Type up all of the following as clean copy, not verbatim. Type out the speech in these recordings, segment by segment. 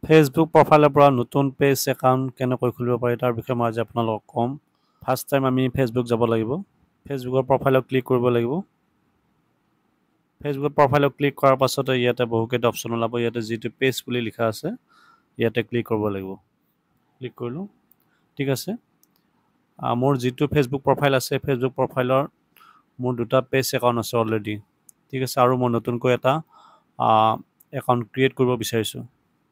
Facebook প্ৰফাইলৰ পৰা নতুন page account কেনেকৈ খুলিব পাৰি তাৰ বিষয়ে মই আজি আপোনালোকক ক'ম। ফাৰ্ষ্ট টাইম আমি ফেচবুক যাব লাগিব। ফেচবুকৰ প্ৰফাইলত ক্লিক কৰিব লাগিব। ফেচবুকৰ প্ৰফাইলত ক্লিক কৰাৰ পাছতে ইয়াতে বহুকেইটা অপশ্যন ওলাব। ইয়াতে যিটো পেজ বুলি লিখা আছে ইয়াতে ক্লিক কৰিব লাগিব। ক্লিক কৰিলোঁ, ঠিক আছে। মোৰ যিটো ফেচবুক প্ৰফাইল আছে ফেচবুক প্ৰফাইলৰ মোৰ দুটা পেজ একাউণ্ট আছে অলৰেডি, ঠিক আছে। আৰু মই নতুনকৈ এটা একাউণ্ট ক্ৰিয়েট কৰিব বিচাৰিছোঁ,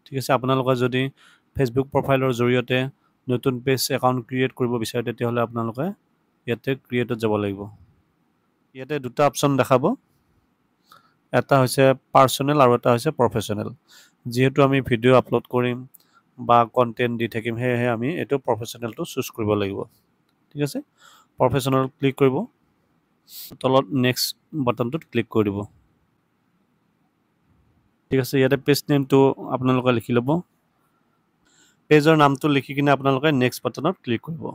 ঠিক আছে। আপোনালোকে যদি ফেচবুক প্ৰফাইলৰ জৰিয়তে নতুন পেজ একাউণ্ট ক্ৰিয়েট কৰিব বিচাৰে তেতিয়াহ'লে আপোনালোকে ইয়াতে ক্ৰিয়েটত যাব লাগিব। ইয়াতে দুটা অপশ্যন দেখাব, এটা হৈছে পাৰ্চনেল আৰু এটা হৈছে প্ৰফেশ্যনেল। যিহেতু আমি ভিডিঅ' আপলোড কৰিম বা কণ্টেণ্ট দি থাকিম সেয়েহে আমি এইটো প্ৰফেশ্যনেলটো চুজ কৰিব লাগিব, ঠিক আছে। প্ৰফেশ্যনেল ক্লিক কৰিব, তলত নেক্সট বাটনটোত ক্লিক কৰি দিব, ঠিক আছে। ইয়াতে পেজ নেমটো আপোনালোকে লিখি ল'ব। পেজৰ নামটো লিখি কিনে আপোনালোকে নেক্সট বাটনত ক্লিক কৰিব।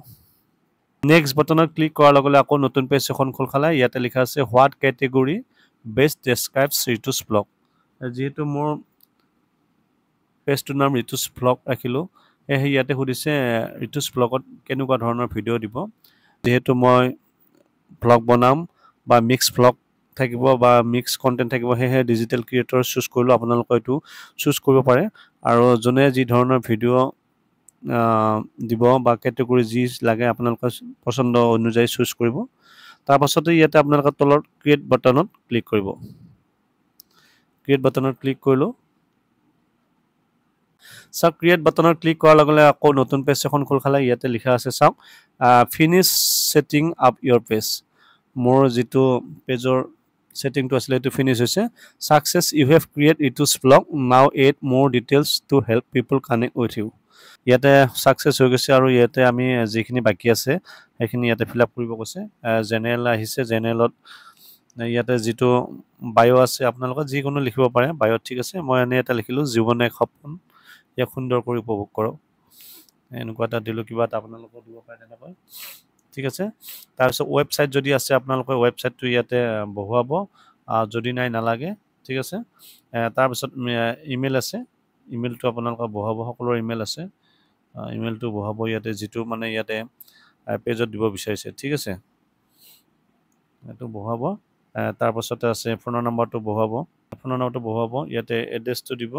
নেক্সট বাটনত ক্লিক কৰাৰ লগে লগে আকৌ নতুন পেজ এখন খোল খালে। ইয়াতে লিখা আছে what category best describes ঋতুস blog. যিহেতু মোৰ পেজটোৰ নাম ঋতুস ব্লগ ৰাখিলোঁ, সেয়েহে ইয়াতে সুধিছে ঋতুস ব্লগত কেনেকুৱা ধৰণৰ ভিডিঅ' দিব। যিহেতু মই ব্লগ বনাম বা মিক্স ব্লগ থাকিব বা মিক্স কণ্টেণ্ট থাকিব, সেয়েহে ডিজিটেল ক্ৰিয়েটৰ চুজ কৰিলোঁ। আপোনালোকে এইটো চুজ কৰিব পাৰে আৰু যোনে যি ধৰণৰ ভিডিঅ' দিব বা কেটেগৰী যি লাগে আপোনালোকে পচন্দ অনুযায়ী চুজ কৰিব। তাৰপাছতে ইয়াতে আপোনালোকে তলৰ ক্ৰিয়েট বাটনত ক্লিক কৰিব। ক্ৰিয়েট বাটনত ক্লিক কৰিলোঁ। চাওক, ক্ৰিয়েট বাটনত ক্লিক কৰাৰ লগে লগে আকৌ নতুন পেজ এখন খোল খালে। ইয়াতে লিখা আছে চাওক finish setting up your page. মোৰ যিটো পেজৰ ছেটিংটো আছিলে সেইটো ফিনিছ হৈছে। Success, you have create Ritu's blog, now add more details to help people connect with you. ইয়াতে ছাকচেছ হৈ গৈছে আৰু ইয়াতে আমি যিখিনি বাকী আছে সেইখিনি ইয়াতে ফিল আপ কৰিব কৈছে। জেনেৰেল আহিছে, জেনেৰেলত ইয়াতে যিটো বায়' আছে আপোনালোকে যিকোনো লিখিব পাৰে বায়'ত, ঠিক আছে। মই এনেই এটা লিখিলোঁ জীৱনে এক সপোন, ইয়াক সুন্দৰ কৰি উপভোগ কৰক, এনেকুৱা এটা দিলোঁ। কিবা এটা আপোনালোকে দিব পাৰে তেনেকৈ, ঠিক আছে। তাৰপিছত ৱেবছাইট যদি আছে আপোনালোকে ৱেবছাইটটো ইয়াতে বহুৱাব, যদি নাই নালাগে, ঠিক আছে। তাৰপিছত ইমেইল আছে, ইমেইলটো আপোনালোকে বহাব, সকলোৰে ইমেইল আছে, ইমেইলটো বহাব ইয়াতে যিটো মানে ইয়াতে পেজত দিব বিচাৰিছে, ঠিক আছে। এইটো বহাব। তাৰপাছতে আছে ফোনৰ নম্বৰটো বহাব, ফোনৰ নম্বৰটো বহাব। ইয়াতে এড্ৰেছটো দিব,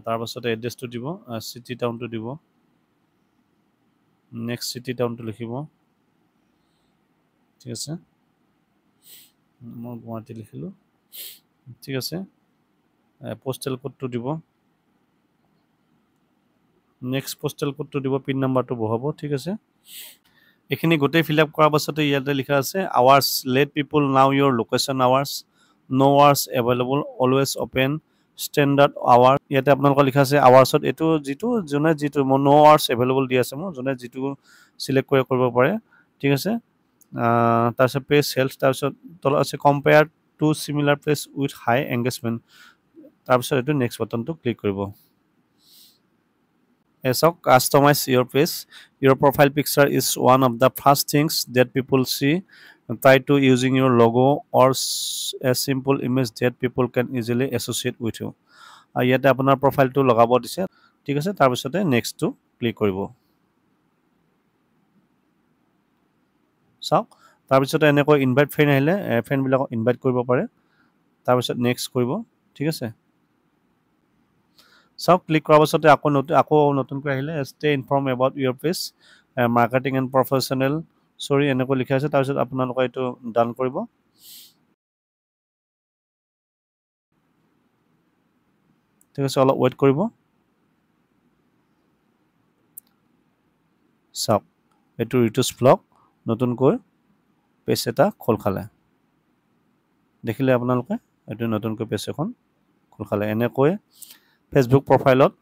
তাৰপাছতে এড্ৰেছটো দিব, চিটি টাউনটো দিব, নেক্সট চিটি টাউনটো লিখিব, ঠিক আছে। মই গুৱাহাটী লিখিলোঁ, ঠিক আছে। পোষ্টেল কোডটো দিব, নেক্সট পোষ্টেল কোডটো দিব, পিন নাম্বাৰটো বহাব, ঠিক আছে। এইখিনি গোটেই ফিল আপ কৰাৰ পাছতে ইয়াতে লিখা আছে hours, let people know your location hours, no' hours available, always open, standard hour. ইয়াতে আপোনালোকৰ লিখা আছে আৱাৰ্ছত, এইটো যিটো যোনে যিটো মই ন' আৱাৰ্ছ এভেইলেবল দি আছে, মোৰ যোনে যিটো চিলেক্ট কৰিব পাৰে, ঠিক আছে। তাৰপিছত পেজ হেল্থ, তাৰপিছত তলত আছে compare to similar page with high engagement. তাৰপিছত এইটো নেক্সট বাটনটো ক্লিক কৰিব। চাওক, customize your page, your profile picture is one of the first things that people see, try to using your logo or a simple image that people can easily associate with you. ইয়াতে আপোনাৰ প্ৰফাইলটো লগাব দিছে, ঠিক আছে। তাৰপিছতে নেক্সটটো click কৰিব। চাওক, তাৰপিছতে এনেকৈ ইনভাইট ফ্ৰেণ্ড আহিলে ফ্ৰেণ্ডবিলাকক ইনভাইট কৰিব পাৰে। তাৰপিছত নেক্সট কৰিব, ঠিক আছে। চাওক, ক্লিক কৰাৰ পাছতে আকৌ নতুনকৈ আহিলে stay inform about your page, marketing and professional এনেকৈ লিখা আছে। তাৰপিছত আপোনালোকে এইটো ডান কৰিব। ঠিক আছে, অলপ ৱেইট কৰিব। চাওক, এইটো ঋতুস ব্লগ নতুনকৈ পেজ এটা খোল খালে, দেখিলে আপোনালোকে এইটো নতুনকৈ পেজ এখন খোল খালে। এনেকৈ ফেচবুক প্ৰফাইলত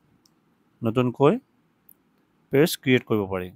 নতুনকৈ পেজ ক্ৰিয়েট কৰিব পাৰি।